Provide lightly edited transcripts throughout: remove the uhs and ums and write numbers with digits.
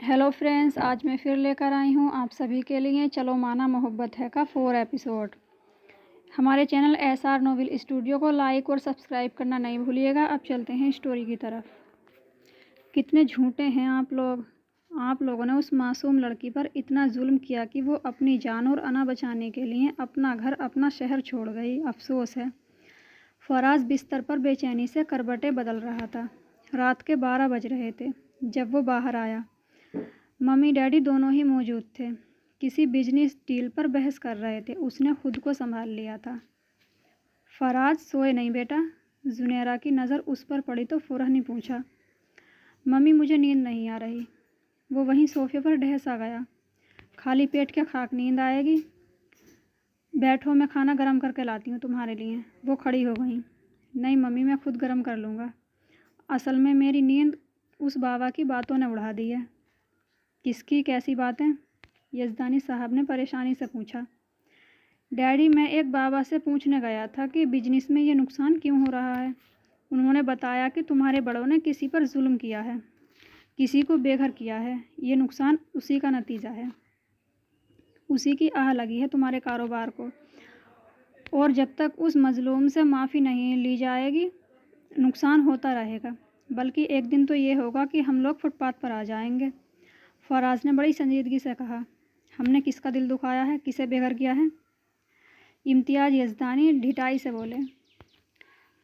Hello friends, आज मैं फिर लेकर आई हूँ आप सभी के लिए चलो माना मोहब्बत है का 4 एपिसोड। हमारे चैनल SR नोवेल स्टूडियो को लाइक और सब्सक्राइब करना नहीं भूलिएगा। अब चलते हैं स्टोरी की तरफ। कितने झूठे हैं आप लोग। आप लोगों ने उस मासूम लड़की पर इतना जुल्म किया कि वो अपनी जान और अना बचाने के लिए अपना घर अपना शहर छोड़ गई। अफसोस है। फराज बिस्तर पर बेचैनी से करवटें बदल रहा था। रात के 12 बज रहे थे जब वो बाहर आया। मम्मी डैडी दोनों ही मौजूद थे। किसी बिजनेस डील पर बहस कर रहे थे। उसने खुद को संभाल लिया था। फराज सोए नहीं बेटा? जुनैरा की नज़र उस पर पड़ी तो फौरन ही पूछा। मम्मी मुझे नींद नहीं आ रही। वो वहीं सोफे पर ढहसा गया। खाली पेट क्या खाक नींद आएगी? बैठो, मैं खाना गर्म करके लाती हूँ तुम्हारे लिए। वो खड़ी हो गई। नहीं मम्मी, मैं खुद गर्म कर लूँगा। असल में मेरी नींद उस बाबा की बातों ने उड़ा दी है। किसकी कैसी बातें? यजदानी साहब ने परेशानी से पूछा। डैडी, मैं एक बाबा से पूछने गया था कि बिजनेस में ये नुकसान क्यों हो रहा है। उन्होंने बताया कि तुम्हारे बड़ों ने किसी पर जुल्म किया है, किसी को बेघर किया है। ये नुकसान उसी का नतीजा है। उसी की आह लगी है तुम्हारे कारोबार को, और जब तक उस मजलूम से माफ़ी नहीं ली जाएगी नुकसान होता रहेगा। बल्कि एक दिन तो ये होगा कि हम लोग फुटपाथ पर आ जाएंगे। फराज ने बड़ी संजीदगी से कहा। हमने किसका दिल दुखाया है, किसे बेघर किया है? इम्तियाज़ यजदानी ढिठाई से बोले।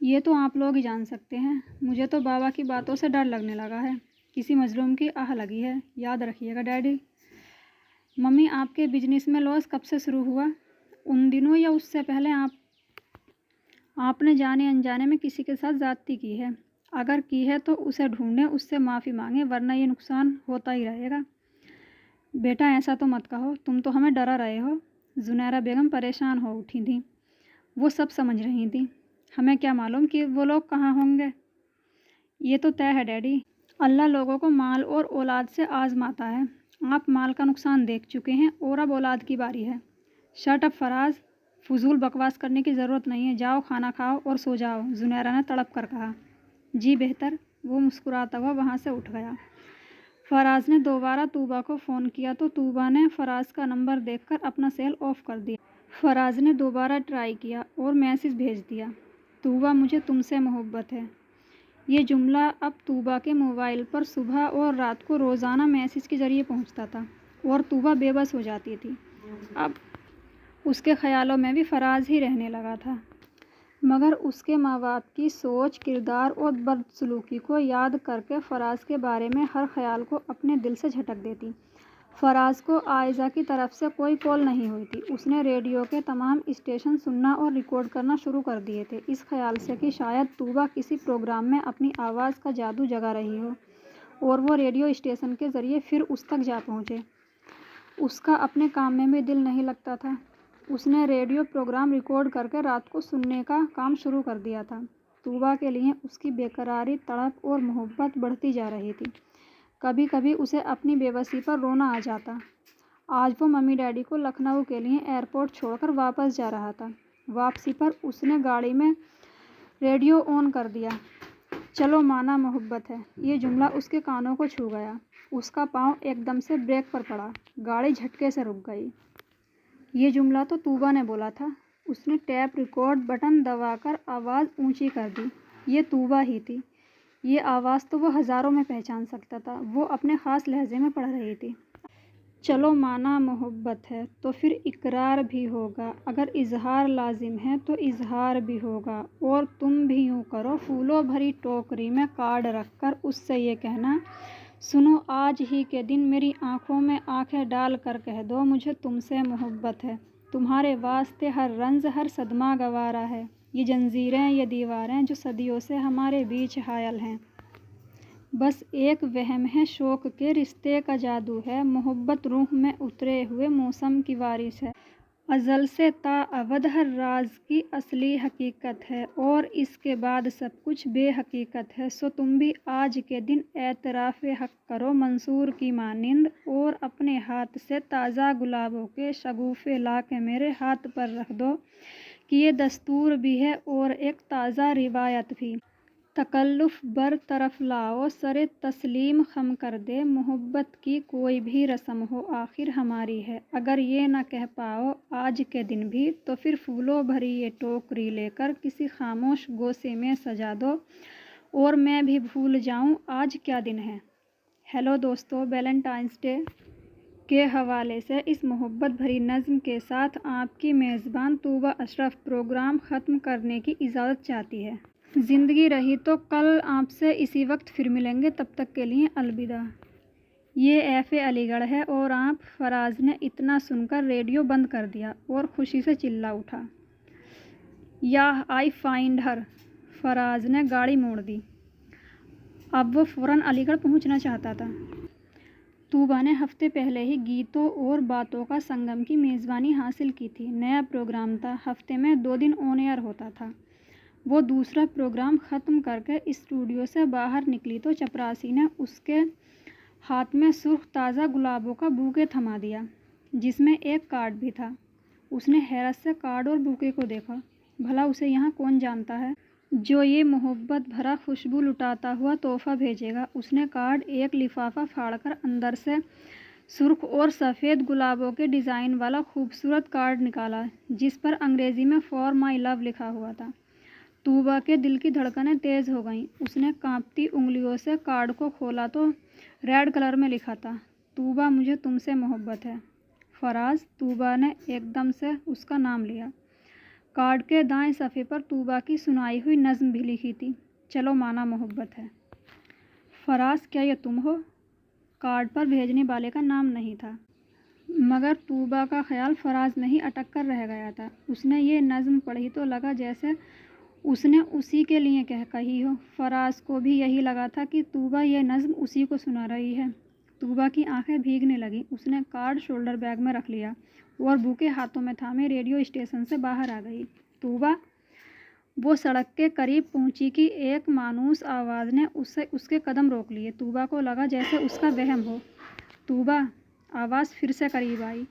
ये तो आप लोग ही जान सकते हैं। मुझे तो बाबा की बातों से डर लगने लगा है। किसी मजलूम की आह लगी है, याद रखिएगा डैडी। मम्मी, आपके बिजनेस में लॉस कब से शुरू हुआ? उन दिनों या उससे पहले? आपने जाने अनजाने में किसी के साथ ज़्यादती की है। अगर की है तो उसे ढूंढें, उससे माफ़ी मांगें, वरना ये नुकसान होता ही रहेगा। बेटा ऐसा तो मत कहो, तुम तो हमें डरा रहे हो। जुनैरा बेगम परेशान हो उठी थी। वो सब समझ रही थी। हमें क्या मालूम कि वो लोग कहाँ होंगे। ये तो तय है डैडी, अल्लाह लोगों को माल और औलाद से आजमाता है। आप माल का नुकसान देख चुके हैं और अब औलाद की बारी है। शट अप फराज, फजूल बकवास करने की ज़रूरत नहीं है। जाओ खाना खाओ और सो जाओ, जुनैरा ने तड़प कर कहा। जी बेहतर। वो मुस्कुराता हुआ वहाँ से उठ गया। फराज ने दोबारा तूबा को फ़ोन किया तो तूबा ने फराज का नंबर देखकर अपना सेल ऑफ कर दिया। फराज ने दोबारा ट्राई किया और मैसेज भेज दिया। तूबा, मुझे तुमसे मोहब्बत है। ये जुमला अब तूबा के मोबाइल पर सुबह और रात को रोज़ाना मैसेज के ज़रिए पहुंचता था और तूबा बेबस हो जाती थी। अब उसके ख़यालों में भी फराज ही रहने लगा था। मगर उसके माँ बाप की सोच, किरदार और बदसलूकी को याद करके फराज के बारे में हर ख्याल को अपने दिल से झटक देती। फराज को आयज़ा की तरफ से कोई कॉल नहीं हुई थी। उसने रेडियो के तमाम स्टेशन सुनना और रिकॉर्ड करना शुरू कर दिए थे, इस ख्याल से कि शायद तूबा किसी प्रोग्राम में अपनी आवाज़ का जादू जगा रही हो और वो रेडियो स्टेशन के ज़रिए फिर उस तक जा पहुँचे। उसका अपने काम में भी दिल नहीं लगता था। उसने रेडियो प्रोग्राम रिकॉर्ड करके रात को सुनने का काम शुरू कर दिया था। तूबा के लिए उसकी बेकरारी, तड़प और मोहब्बत बढ़ती जा रही थी। कभी कभी उसे अपनी बेबसी पर रोना आ जाता। आज वो मम्मी डैडी को लखनऊ के लिए एयरपोर्ट छोड़कर वापस जा रहा था। वापसी पर उसने गाड़ी में रेडियो ऑन कर दिया। चलो माना मोहब्बत है, ये जुमला उसके कानों को छू गया। उसका पाँव एकदम से ब्रेक पर पड़ा। गाड़ी झटके से रुक गई। ये जुमला तो तूबा ने बोला था। उसने टैप रिकॉर्ड बटन दबाकर आवाज़ ऊंची कर दी। ये तूबा ही थी। ये आवाज़ तो वो हज़ारों में पहचान सकता था। वो अपने ख़ास लहजे में पढ़ रही थी। चलो माना मोहब्बत है तो फिर इकरार भी होगा, अगर इजहार लाजिम है तो इजहार भी होगा। और तुम भी यूँ करो, फूलों भरी टोकरी में कार्ड रखकर उससे ये कहना, सुनो आज ही के दिन मेरी आँखों में आँखें डाल कर कह दो, मुझे तुमसे मोहब्बत है। तुम्हारे वास्ते हर रंज हर सदमा गवारा है। ये जंजीरें ये दीवारें जो सदियों से हमारे बीच हायल हैं, बस एक वहम है शौक़ के रिश्ते का जादू है। मोहब्बत रूह में उतरे हुए मौसम की वारिस है। अज़ल से ता अबद हर राज की असली हकीकत है और इसके बाद सब कुछ बेहकीकत है। सो तुम भी आज के दिन एतराफ़ हक़ करो मंसूर की मानिंद, और अपने हाथ से ताज़ा गुलाबों के शगुफ़े ला के मेरे हाथ पर रख दो कि ये दस्तूर भी है और एक ताज़ा रिवायत भी। तकल्लुफ़ बरतरफ लाओ, सरे तस्लीम खम कर दे, मोहब्बत की कोई भी रस्म हो आखिर हमारी है। अगर ये न कह पाओ आज के दिन भी, तो फिर फूलों भरी ये टोकरी लेकर किसी खामोश गोसे में सजा दो, और मैं भी भूल जाऊं आज क्या दिन है। हेलो दोस्तों, वैलेंटाइंस डे के हवाले से इस मोहब्बत भरी नज़्म के साथ आपकी मेज़बान तूबा अशरफ प्रोग्राम ख़त्म करने की इजाज़त चाहती है। ज़िंदगी रही तो कल आपसे इसी वक्त फिर मिलेंगे, तब तक के लिए अलविदा। ये एफ़ए अलीगढ़ है और आप फराज ने इतना सुनकर रेडियो बंद कर दिया और खुशी से चिल्ला उठा, याह आई फाइंड हर। फराज ने गाड़ी मोड़ दी। अब वो फ़ौरन अलीगढ़ पहुंचना चाहता था। तूबा ने हफ्ते पहले ही गीतों और बातों का संगम की मेज़बानी हासिल की थी। नया प्रोग्राम था, हफ्ते में 2 दिन ऑन एयर होता था। वो दूसरा प्रोग्राम ख़त्म करके स्टूडियो से बाहर निकली तो चपरासी ने उसके हाथ में सुर्ख ताज़ा गुलाबों का बूके थमा दिया, जिसमें एक कार्ड भी था। उसने हैरत से कार्ड और बूके को देखा। भला उसे यहाँ कौन जानता है जो ये मोहब्बत भरा खुशबू लुटाता हुआ तोहफ़ा भेजेगा। उसने कार्ड एक लिफाफा फाड़कर अंदर से सुर्ख और सफ़ेद गुलाबों के डिज़ाइन वाला खूबसूरत कार्ड निकाला, जिस पर अंग्रेज़ी में फॉर माई लव लिखा हुआ था। तूबा के दिल की धड़कनें तेज़ हो गईं। उसने कांपती उंगलियों से कार्ड को खोला तो रेड कलर में लिखा था, तूबा मुझे तुमसे मोहब्बत है। फराज। तूबा ने एकदम से उसका नाम लिया। कार्ड के दाएं सफ़े पर तूबा की सुनाई हुई नज़्म भी लिखी थी, चलो माना मोहब्बत है। फराज, क्या ये तुम हो? कार्ड पर भेजने वाले का नाम नहीं था, मगर तूबा का ख्याल फराज में ही अटक कर रह गया था। उसने ये नज़्म पढ़ी तो लगा जैसे उसने उसी के लिए कही हो। फराज को भी यही लगा था कि तूबा ये नज़्म उसी को सुना रही है। तूबा की आंखें भीगने लगीं। उसने कार्ड शोल्डर बैग में रख लिया और बूके हाथों में थामे रेडियो स्टेशन से बाहर आ गई। तूबा। वो सड़क के करीब पहुंची कि एक मानूस आवाज़ ने उसके कदम रोक लिए। तूबा को लगा जैसे उसका वहम हो। तूबा। आवाज़ फिर से करीब आई।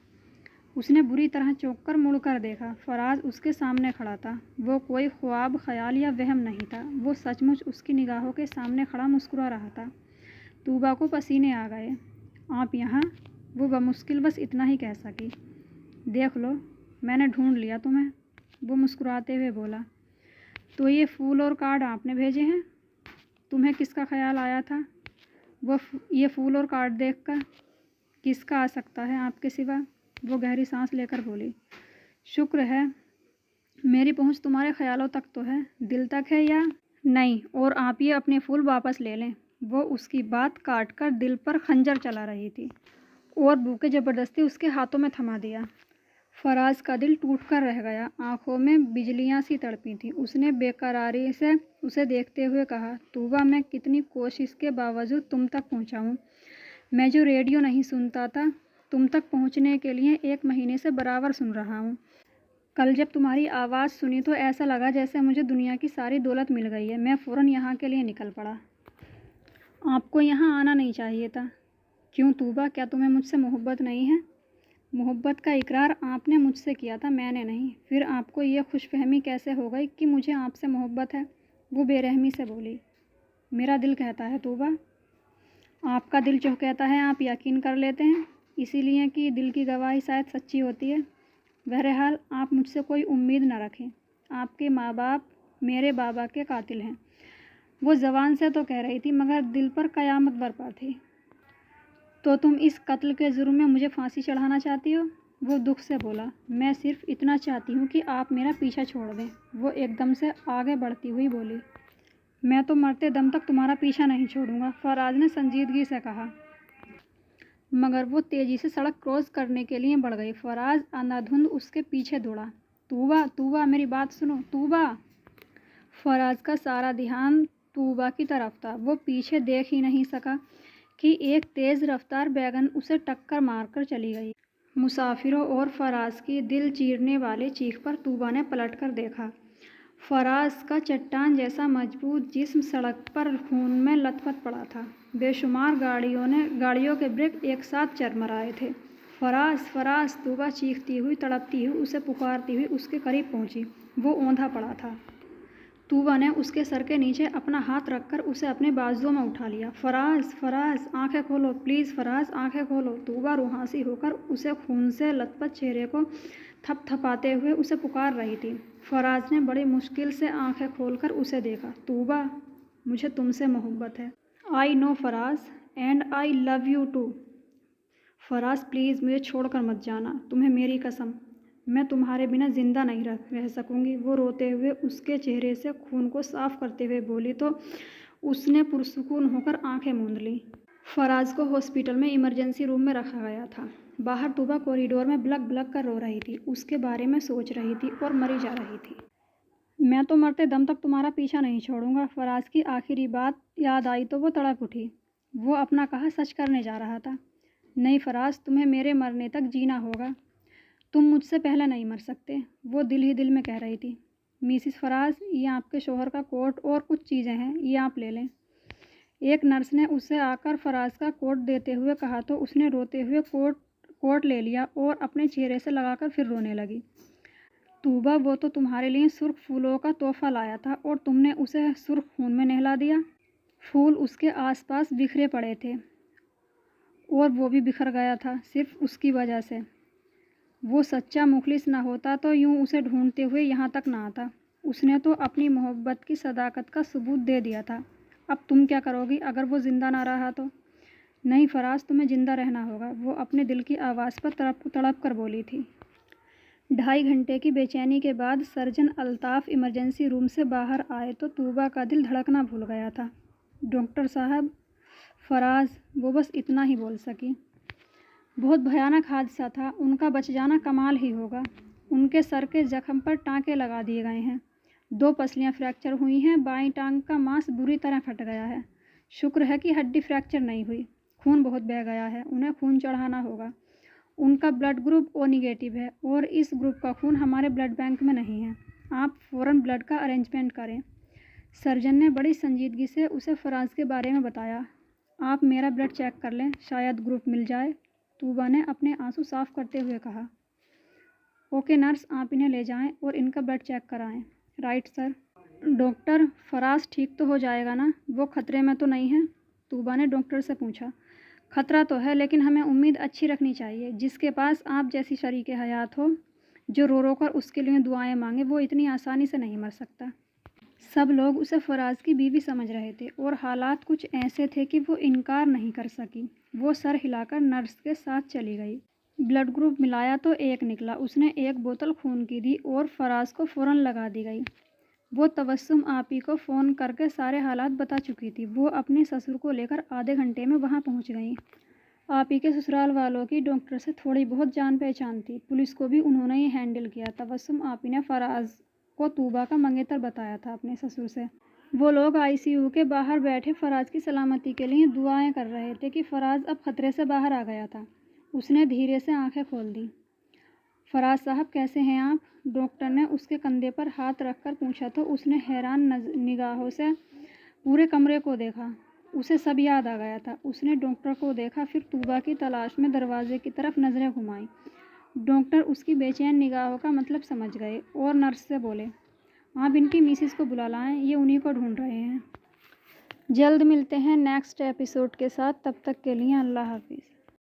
उसने बुरी तरह चौंक कर मुड़ कर देखा। फराज उसके सामने खड़ा था। वो कोई ख्वाब, ख्याल या वहम नहीं था, वो सचमुच उसकी निगाहों के सामने खड़ा मुस्कुरा रहा था। तूबा को पसीने आ गए। आप यहाँ? वो बमुश्किल बस इतना ही कह सकी। देख लो, मैंने ढूंढ लिया तुम्हें, वो मुस्कुराते हुए बोला। तो ये फूल और कार्ड आपने भेजे हैं? तुम्हें किसका ख्याल आया था? ये फूल और कार्ड देखकर किसका आ सकता है आपके सिवा? वो गहरी सांस लेकर बोली। शुक्र है मेरी पहुंच तुम्हारे ख्यालों तक तो है, दिल तक है या नहीं? और आप ये अपने फूल वापस ले लें। वो उसकी बात काट कर दिल पर खंजर चला रही थी और बूके ज़बरदस्ती उसके हाथों में थमा दिया। फराज का दिल टूट कर रह गया। आंखों में बिजलियां सी तड़पी थीं। उसने बेकरारी से उसे देखते हुए कहा, तूबा, मैं कितनी कोशिश के बावजूद तुम तक पहुंचाऊं। मैं जो रेडियो नहीं सुनता था, तुम तक पहुंचने के लिए 1 महीने से बराबर सुन रहा हूं। कल जब तुम्हारी आवाज़ सुनी तो ऐसा लगा जैसे मुझे दुनिया की सारी दौलत मिल गई है। मैं फ़ौरन यहाँ के लिए निकल पड़ा। आपको यहाँ आना नहीं चाहिए था। क्यों तूबा, क्या तुम्हें मुझसे मोहब्बत नहीं है? मोहब्बत का इकरार आपने मुझसे किया था, मैंने नहीं। फिर आपको ये खुशफहमी कैसे हो गई कि मुझे आपसे मोहब्बत है? वो बेरहमी से बोली। मेरा दिल कहता है तूबा। आपका दिल जो कहता है आप यकीन कर लेते हैं, इसीलिए कि दिल की गवाही शायद सच्ची होती है। बहरहाल आप मुझसे कोई उम्मीद न रखें। आपके माँ बाप मेरे बाबा के कातिल हैं। वो ज़बान से तो कह रही थी, मगर दिल पर क़यामत बरपा थी। तो तुम इस कत्ल के जुर्म में मुझे फांसी चढ़ाना चाहती हो? वो दुख से बोला। मैं सिर्फ इतना चाहती हूँ कि आप मेरा पीछा छोड़ दें। वो एकदम से आगे बढ़ती हुई बोली। मैं तो मरते दम तक तुम्हारा पीछा नहीं छोड़ूंगा, फराज ने संजीदगी से कहा। मगर वो तेज़ी से सड़क क्रॉस करने के लिए बढ़ गई। फराज अंधाधुंध उसके पीछे दौड़ा। तूबा, तूबा, मेरी बात सुनो, तूबा। फराज का सारा ध्यान तूबा की तरफ था। वो पीछे देख ही नहीं सका कि एक तेज़ रफ्तार वैगन उसे टक्कर मारकर चली गई। मुसाफिरों और फराज की दिल चीरने वाली चीख पर तूबा ने पलटकर देखा। फराज का चट्टान जैसा मजबूत जिस्म सड़क पर खून में लथपथ पड़ा था। बेशुमार गाड़ियों के ब्रेक एक साथ चरमराए थे। फराज, फराज, तूबा चीखती हुई, तड़पती हुई, उसे पुकारती हुई उसके करीब पहुंची। वो औंधा पड़ा था। तूबा ने उसके सर के नीचे अपना हाथ रखकर उसे अपने बाजुओं में उठा लिया। फराज, फराज, आंखें खोलो प्लीज़, फराज आंखें खोलो। तूबा रुहासी होकर उसे खून से लथपथ चेहरे को थपथपाते हुए उसे पुकार रही थी। फराज ने बड़ी मुश्किल से आंखें खोलकर उसे देखा। तूबा, मुझे तुमसे मोहब्बत है। I know Faraz, and I love you too. Faraz please मुझे छोड़कर मत जाना, तुम्हें मेरी कसम, मैं तुम्हारे बिना ज़िंदा नहीं रह सकूँगी। वो रोते हुए उसके चेहरे से खून को साफ करते हुए बोली तो उसने पुरसुकून होकर आंखें मूंद लीं। फराज को हॉस्पिटल में इमरजेंसी रूम में रखा गया था। बाहर तूबा कॉरिडोर में बलक बलक कर रो रही थी, उसके बारे में सोच रही थी और मरी जा रही थी। मैं तो मरते दम तक तुम्हारा पीछा नहीं छोड़ूंगा। फराज की आखिरी बात याद आई तो वो तड़प उठी। वो अपना कहा सच करने जा रहा था। नहीं फराज, तुम्हें मेरे मरने तक जीना होगा, तुम मुझसे पहले नहीं मर सकते, वो दिल ही दिल में कह रही थी। मिसिस फराज, ये आपके शोहर का कोट और कुछ चीज़ें हैं, ये आप ले लें। एक नर्स ने उसे आकर फराज का कोट देते हुए कहा तो उसने रोते हुए कोट ले लिया और अपने चेहरे से लगाकर फिर रोने लगी। तूबा, वो तो तुम्हारे लिए सुर्ख फूलों का तोहफा लाया था और तुमने उसे सुर्ख खून में नहला दिया। फूल उसके आसपास बिखरे पड़े थे और वो भी बिखर गया था सिर्फ उसकी वजह से। वो सच्चा मुखलिस ना होता तो यूं उसे ढूंढते हुए यहाँ तक ना आता। उसने तो अपनी मोहब्बत की सदाकत का सबूत दे दिया था। अब तुम क्या करोगी अगर वो ज़िंदा ना रहा तो? नहीं फराज, तुम्हें ज़िंदा रहना होगा, वो अपने दिल की आवाज़ पर तड़प कर बोली थी। 2.5 घंटे की बेचैनी के बाद सर्जन अल्ताफ़ इमरजेंसी रूम से बाहर आए तो तूबा का दिल धड़कना भूल गया था। डॉक्टर साहब, फराज, वो बस इतना ही बोल सकी। बहुत भयानक हादसा था, उनका बच जाना कमाल ही होगा। उनके सर के जख्म पर टाँके लगा दिए गए हैं, 2 पसलियाँ फ्रैक्चर हुई हैं, बाईं टांग का मांस बुरी तरह फट गया है। शुक्र है कि हड्डी फ्रैक्चर नहीं हुई। खून बहुत बह गया है, उन्हें खून चढ़ाना होगा। उनका ब्लड ग्रुप ओ निगेटिव है और इस ग्रुप का खून हमारे ब्लड बैंक में नहीं है। आप फ़ौरन ब्लड का अरेंजमेंट करें। सर्जन ने बड़ी संजीदगी से उसे फराज के बारे में बताया। आप मेरा ब्लड चेक कर लें, शायद ग्रुप मिल जाए, तूबा ने अपने आंसू साफ करते हुए कहा। ओके नर्स, आप इन्हें ले जाएं और इनका ब्लड चेक कराएं। Right sir. डॉक्टर, फराज ठीक तो हो जाएगा ना? वो खतरे में तो नहीं है? तूबा ने डॉक्टर से पूछा। खतरा तो है, लेकिन हमें उम्मीद अच्छी रखनी चाहिए। जिसके पास आप जैसी शरीके हयात हो, जो रो रो कर उसके लिए दुआएं मांगे, वो इतनी आसानी से नहीं मर सकता। सब लोग उसे फराज की बीवी समझ रहे थे और हालात कुछ ऐसे थे कि वो इनकार नहीं कर सकी। वो सर हिलाकर नर्स के साथ चली गई। ब्लड ग्रुप मिलाया तो 1 निकला। उसने 1 बोतल खून की दी और फराज को फ़ौरन लगा दी गई। वो तबस्सुम आपी को फ़ोन करके सारे हालात बता चुकी थी। वो अपने ससुर को लेकर आधे घंटे में वहाँ पहुँच गई। आपी के ससुराल वालों की डॉक्टर से थोड़ी बहुत जान पहचान थी। पुलिस को भी उन्होंने ही हैंडल किया। तबस्सुम आपी ने फराज को तूबा का मंगेतर बताया था अपने ससुर से। वो लोग आईसीयू के बाहर बैठे फराज की सलामती के लिए दुआएं कर रहे थे कि फराज अब खतरे से बाहर आ गया था। उसने धीरे से आंखें खोल दी। फराज साहब, कैसे हैं आप? डॉक्टर ने उसके कंधे पर हाथ रखकर पूछा तो उसने हैरान निगाहों से पूरे कमरे को देखा। उसे सब याद आ गया था। उसने डॉक्टर को देखा, फिर तूबा की तलाश में दरवाजे की तरफ नज़रें घुमाई। डॉक्टर उसकी बेचैन निगाहों का मतलब समझ गए और नर्स से बोले, आप इनकी मिसेस को बुला लाएं, ये उन्हीं को ढूंढ रहे हैं। जल्द मिलते हैं नेक्स्ट एपिसोड के साथ, तब तक के लिए अल्लाह हाफिज़।